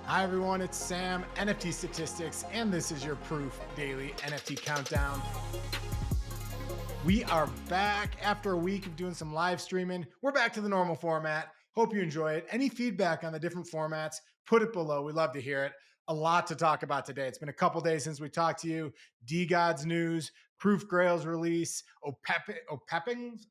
Hi everyone, it's Sam, NFTstatistics, and this is your Proof Daily NFT Countdown. We are back after a week of doing some live streaming. We're back to the normal format. Hope you enjoy it. Any feedback on the different formats, put it below. We love to hear it. A lot to talk about today. It's been a couple days since we talked to you. DeGods news, Proof Grails release, Opepengs.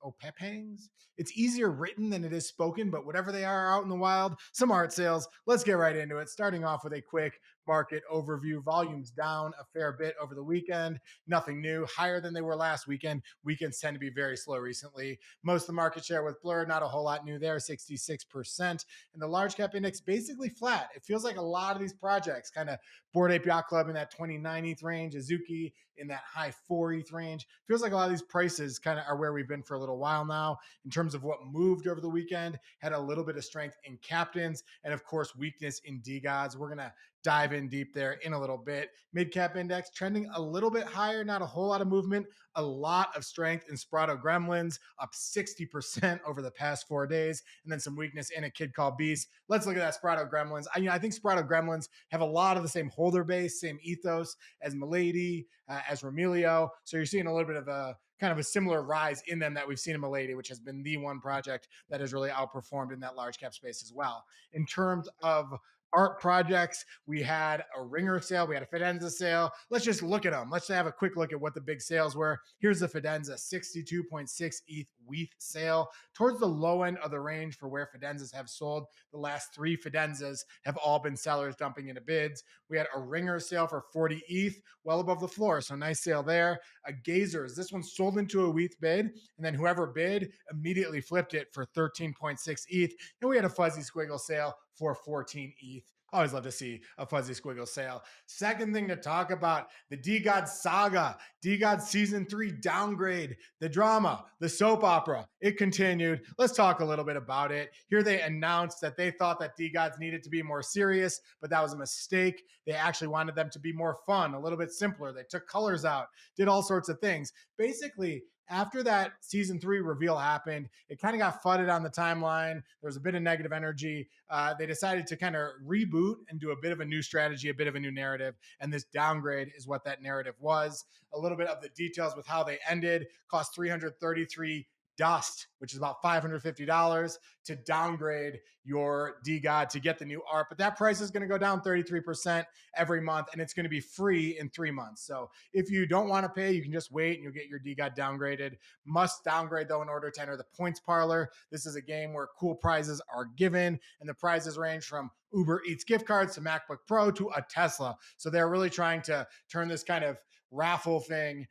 It's easier written than it is spoken, but whatever they are out in the wild, some art sales. Let's get right into it. Starting off with a quick market overview. Volumes down a fair bit over the weekend. Nothing new, higher than they were last weekend. Weekends tend to be very slow recently. Most of the market share with Blur, not a whole lot new there, 66%. And the large cap index basically flat. It feels like a lot of these projects, kind of Bored Ape Yacht Club in that 29 ETH range, Azuki in that high 4 ETH range. Feels like a lot of these prices kind of are where we've been for a little while now. In terms of what moved over the weekend, had a little bit of strength in captains and of course weakness in DeGods. We're going to dive in deep there in a little bit. Mid cap index trending a little bit higher, not a whole lot of movement, a lot of strength in Sprato Gremlins, up 60% over the past 4 days, and then some weakness in a kid called Beast. Let's look at that Sprato Gremlins. I think Sprato Gremlins have a lot of the same holder base, same ethos as Milady, as Remilio. So you're seeing a little bit of a kind of a similar rise in them that we've seen in Milady, which has been the one project that has really outperformed in that large cap space as well. In terms of art projects, we had a ringer sale, we had a Fidenza sale. Let's just look at them. Let's have a quick look at what the big sales were. Here's the Fidenza 62.6 ETH WETH sale, towards the low end of the range for where Fidenzas have sold. The last 3 Fidenzas have all been sellers dumping into bids. We had a ringer sale for 40 ETH, well above the floor, so nice sale there. A Gazers, this one sold into a WETH bid, and then whoever bid immediately flipped it for 13.6 ETH, and we had a Fuzzy Squiggle sale for 14 ETH. Always love to see a Fuzzy Squiggle sale. Second thing to talk about, the DeGods saga, DeGods Season 3 downgrade, the drama, the soap opera. It continued. Let's talk a little bit about it. Here they announced that they thought that DeGods needed to be more serious, but that was a mistake. They actually wanted them to be more fun, a little bit simpler. They took colors out, did all sorts of things. Basically, after that season 3 reveal happened, it kind of got flooded on the timeline. There was a bit of negative energy. They decided to kind of reboot and do a bit of a new strategy, a bit of a new narrative. And this downgrade is what that narrative was. A little bit of the details with how they ended: cost 333 dust, which is about $550 to downgrade your DeGod to get the new art. But that price is going to go down 33% every month, and it's going to be free in 3 months. So if you don't want to pay, you can just wait and you'll get your DeGod downgraded. Must downgrade, though, in order to enter the points parlor. This is a game where cool prizes are given, and the prizes range from Uber Eats gift cards to MacBook Pro to a Tesla. So they're really trying to turn this kind of raffle thing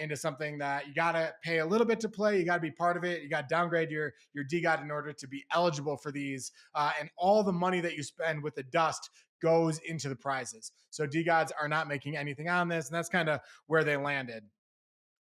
into something that you got to pay a little bit to play. You got to be part of it. You got to downgrade your DeGod in order to be eligible for these. And all the money that you spend with the dust goes into the prizes. So DeGods are not making anything on this, and that's kind of where they landed.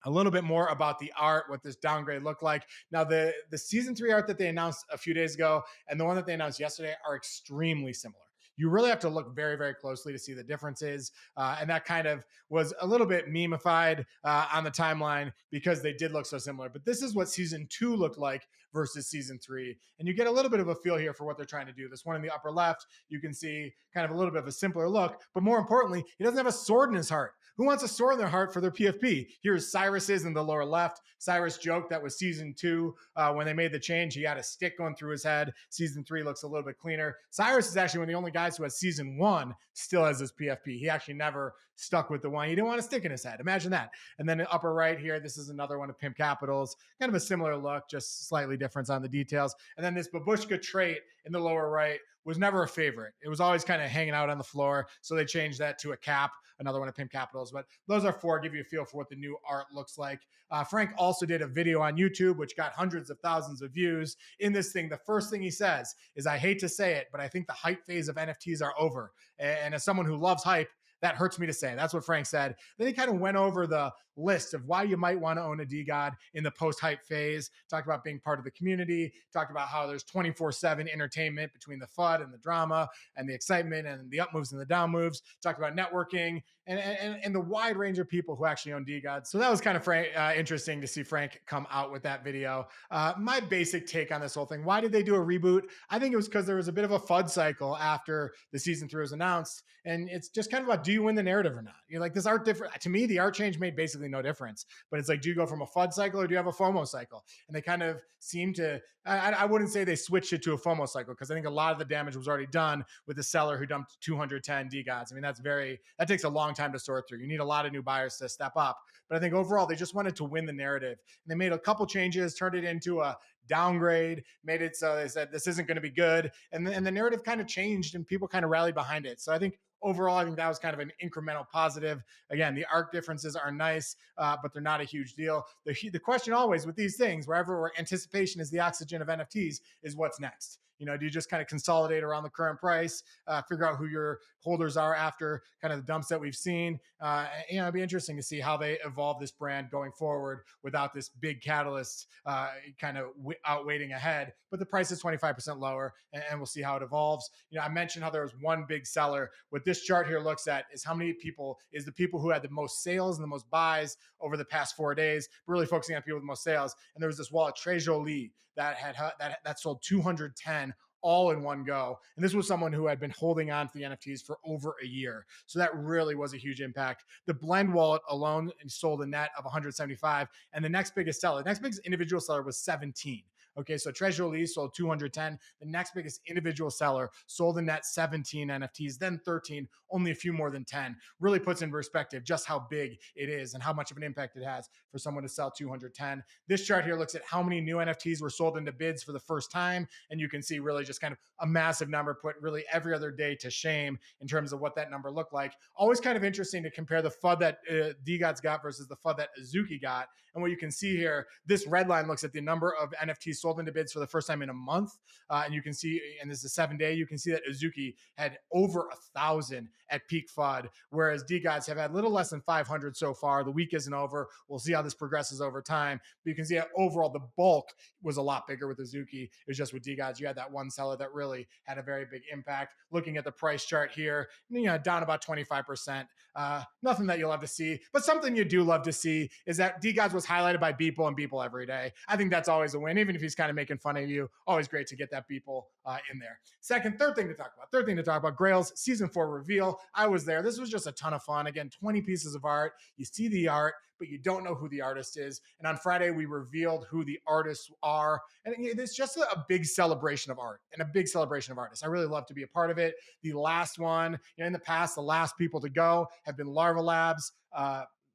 A little bit more about the art, what this downgrade looked like. Now, the season 3 art that they announced a few days ago and the one that they announced yesterday are extremely similar. You really have to look very, very closely to see the differences. And that kind of was a little bit memeified on the timeline because they did look so similar. But this is what season 2 looked like versus season 3. And you get a little bit of a feel here for what they're trying to do. This one in the upper left, you can see kind of a little bit of a simpler look. But more importantly, he doesn't have a sword in his heart. Who wants a sword in their heart for their PFP? Here's Cyrus's in the lower left. Cyrus joked that was season 2 when they made the change. He had a stick going through his head. Season 3 looks a little bit cleaner. Cyrus is actually one of the only guys who has season 1 still has his PFP. He actually never stuck with the one. He didn't want a stick in his head. Imagine that. And then the upper right here, this is another one of Pimp Capital's. Kind of a similar look, just slightly different on the details. And then this babushka trait in the lower right was never a favorite. It was always kind of hanging out on the floor. So they changed that to a cap, another one of Pimp Capital's. But those are 4, give you a feel for what the new art looks like. Frank also did a video on YouTube, which got hundreds of thousands of views. In this thing, the first thing he says is, I hate to say it, but I think the hype phase of NFTs are over. And as someone who loves hype, That hurts me to say. That's what Frank said. Then he kind of went over the list of why you might want to own a DeGod in the post-hype phase, talked about being part of the community, talked about how there's 24/7 entertainment between the FUD and the drama and the excitement and the up moves and the down moves, talked about networking and the wide range of people who actually own DeGods. So that was kind of interesting to see Frank come out with that video. My basic take on this whole thing, why did they do a reboot? I think it was because there was a bit of a FUD cycle after the season 3 was announced. And it's just kind of about, do you win the narrative or not? You're like, this art different. To me, the art change made basically no difference. But it's like, do you go from a FUD cycle or do you have a FOMO cycle? And they kind of seem to, I wouldn't say they switched it to a FOMO cycle, because I think a lot of the damage was already done with the seller who dumped 210 DeGods. I mean, that takes a long time to sort through. You need a lot of new buyers to step up. But I think overall, they just wanted to win the narrative. And they made a couple changes, turned it into a downgrade, made it so they said this isn't going to be good. And the narrative kind of changed and people kind of rallied behind it. So I think overall, I think that was kind of an incremental positive. Again, the art differences are nice, but they're not a huge deal. The question always with these things, where anticipation is the oxygen of NFTs, is what's next. Do you just kind of consolidate around the current price, figure out who your holders are after kind of the dumps that we've seen? It'd be interesting to see how they evolve this brand going forward without this big catalyst kind of outweighting ahead. But the price is 25% lower, and we'll see how it evolves. I mentioned how there was one big seller. What this chart here looks at is how many people is the people who had the most sales and the most buys over the past 4 days. We're really focusing on people with the most sales. And there was this wallet, Trevor that sold 210 all in one go. And this was someone who had been holding on to the NFTs for over a year. So that really was a huge impact. The Blend wallet alone sold a net of 175. And the next biggest individual seller was 17. Okay, so Trevor sold 210. The next biggest individual seller sold a net 17 NFTs, then 13, only a few more than 10. Really puts in perspective just how big it is and how much of an impact it has for someone to sell 210. This chart here looks at how many new NFTs were sold into bids for the first time. And you can see really just kind of a massive number put really every other day to shame in terms of what that number looked like. Always kind of interesting to compare the FUD that DeGods got versus the FUD that Azuki got. And what you can see here, this red line looks at the number of NFTs sold into bids for the first time in a month. And you can see, and this is 7 day, you can see that Azuki had over 1,000 at peak FUD, whereas DeGods have had little less than 500 so far. The week isn't over. We'll see how this progresses over time. But you can see that overall, the bulk was a lot bigger with Azuki. It was just with DeGods, you had that one seller that really had a very big impact. Looking at the price chart here, down about 25%. Nothing that you'll love to see, but something you do love to see is that DeGods was highlighted by Beeple and Beeple every day. I think that's always a win, even if he's kind of making fun of you. Always great to get that Beeple in there. Third thing to talk about, Grails season 4 reveal. I was there. This was just a ton of fun. Again, 20 pieces of art. You see the art, but you don't know who the artist is. And on Friday, we revealed who the artists are. And it's just a big celebration of art and a big celebration of artists. I really love to be a part of it. The last one, in the past, the last people to go have been Larva Labs,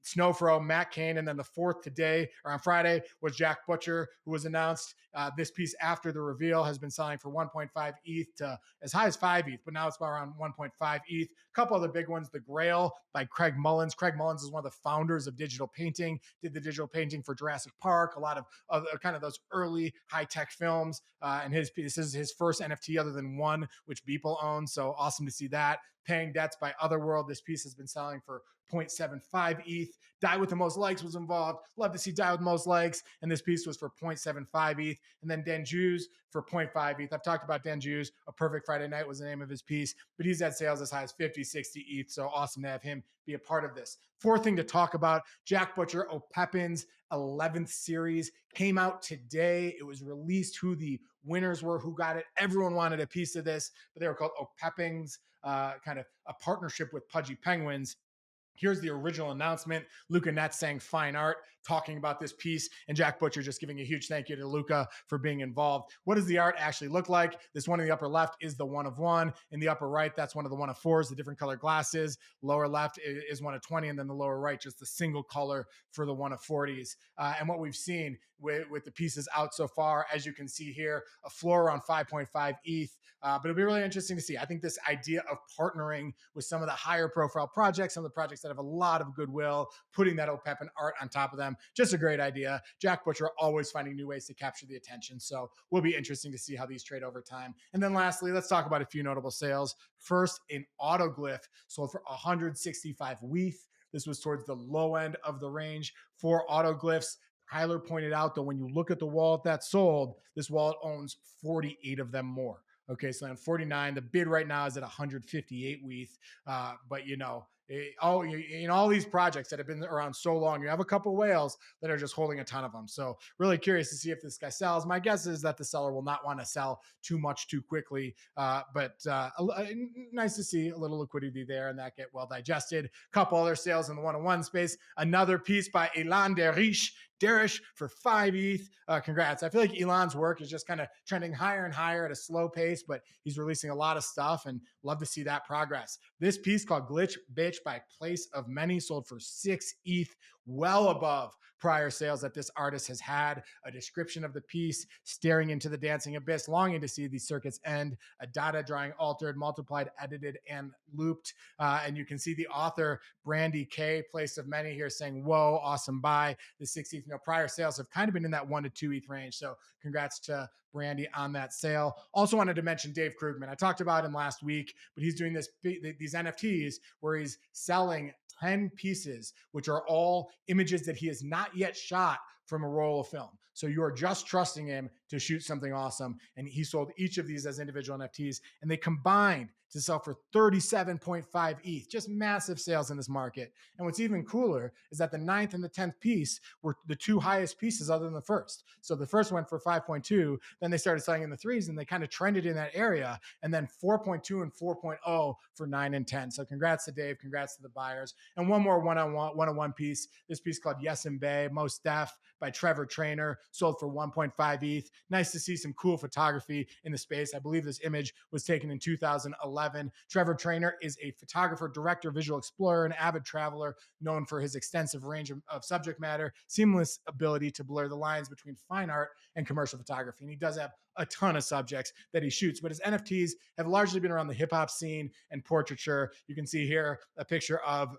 Snowfro, Matt Kane, and then the fourth today, or on Friday, was Jack Butcher, who was announced. This piece after the reveal has been selling for 1.5 ETH to as high as 5 ETH, but now it's around 1.5 ETH. A couple other big ones, the Grail by Craig Mullins. Craig Mullins is one of the founders of digital painting, did the digital painting for Jurassic Park, a lot of kind of those early high-tech films. And this is his first NFT other than one, which Beeple owns, so awesome to see that. Paying Debts by Otherworld. This piece has been selling for 0.75 ETH. Die with the Most Likes was involved. Love to see Die with the Most Likes. And this piece was for 0.75 ETH. And then Danjus for 0.5 ETH. I've talked about Danjus. A Perfect Friday Night was the name of his piece, but he's had sales as high as 50, 60 ETH. So awesome to have him be a part of this. Fourth thing to talk about, Jack Butcher, Opepengs 11th series came out today. It was released who the winners were, who got it. Everyone wanted a piece of this, but they were called Opepengs, kind of a partnership with Pudgy Penguins. Here's the original announcement. Luca Netz saying fine art, talking about this piece, and Jack Butcher just giving a huge thank you to Luca for being involved. What does the art actually look like? This one in the upper left is the 1 of 1. In the upper right, that's one of the 1 of 4s, the different color glasses. Lower left is 1 of 20, and then the lower right, just the single color for the 1 of 40s. And what we've seen with the pieces out so far, as you can see here, a floor around 5.5 ETH. But it'll be really interesting to see. I think this idea of partnering with some of the higher profile projects, some of the projects that that have a lot of goodwill, putting that Opepen art on top of them. Just a great idea. Jack Butcher always finding new ways to capture the attention. So will be interesting to see how these trade over time. And then lastly, let's talk about a few notable sales. First, in Autoglyph, sold for 165 WETH. This was towards the low end of the range for Autoglyphs. Tyler pointed out that when you look at the wallet that sold, this wallet owns 48 of them more. Okay, so on 49, the bid right now is at 158 WETH. But in all these projects that have been around so long, you have a couple whales that are just holding a ton of them. So really curious to see if this guy sells. My guess is that the seller will not want to sell too much too quickly, but nice to see a little liquidity there and that get well digested. Couple other sales in the one-on-one space. Another piece by Ilan Derech for 5 ETH. Congrats. I feel like Ilan's work is just kind of trending higher and higher at a slow pace, but he's releasing a lot of stuff and love to see that progress. This piece called Glitch Bitch by PlaceOfMany sold for 6 ETH, well above prior sales that this artist has had. A description of the piece: staring into the dancing abyss, longing to see these circuits end. A data drawing altered, multiplied, edited, and looped. And you can see the author, Brandy K, PlaceOfMany here saying, whoa, awesome buy. The 6 ETH, prior sales have kind of been in that 1 to 2 ETH range. So congrats to Brandy on that sale. Also wanted to mention Dave Krugman. I talked about him last week, but he's doing these NFTs where he's selling 10 pieces, which are all images that he has not yet shot from a roll of film. So you are just trusting him to shoot something awesome. And he sold each of these as individual NFTs, and they combined to sell for 37.5 ETH. Just massive sales in this market. And what's even cooler is that the 9th and the 10th piece were the 2 highest pieces other than the first. So the first went for 5.2, then they started selling in the 3s, and they kind of trended in that area, and then 4.2 and 4.0 for 9 and 10. So congrats to Dave, congrats to the buyers. And one more one-on-one piece, this piece called Yassin Most Def by Trevor Traynor, sold for 1.5 ETH. Nice to see some cool photography in the space. I believe this image was taken in 2011. Trevor Traynor is a photographer, director, visual explorer, and avid traveler known for his extensive range of subject matter, seamless ability to blur the lines between fine art and commercial photography. And he does have a ton of subjects that he shoots, but his NFTs have largely been around the hip hop scene and portraiture. You can see here a picture of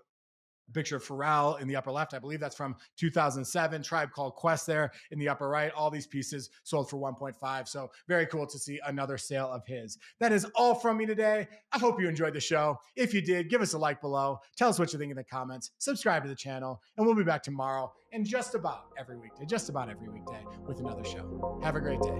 Pharrell in the upper left. I believe that's from 2007. Tribe Called Quest there in the upper right. All these pieces sold for 1.5. So very cool to see another sale of his. That is all from me today. I hope you enjoyed the show. If you did, give us a like below. Tell us what you think in the comments. Subscribe to the channel, and we'll be back tomorrow and just about every weekday with another show. Have a great day.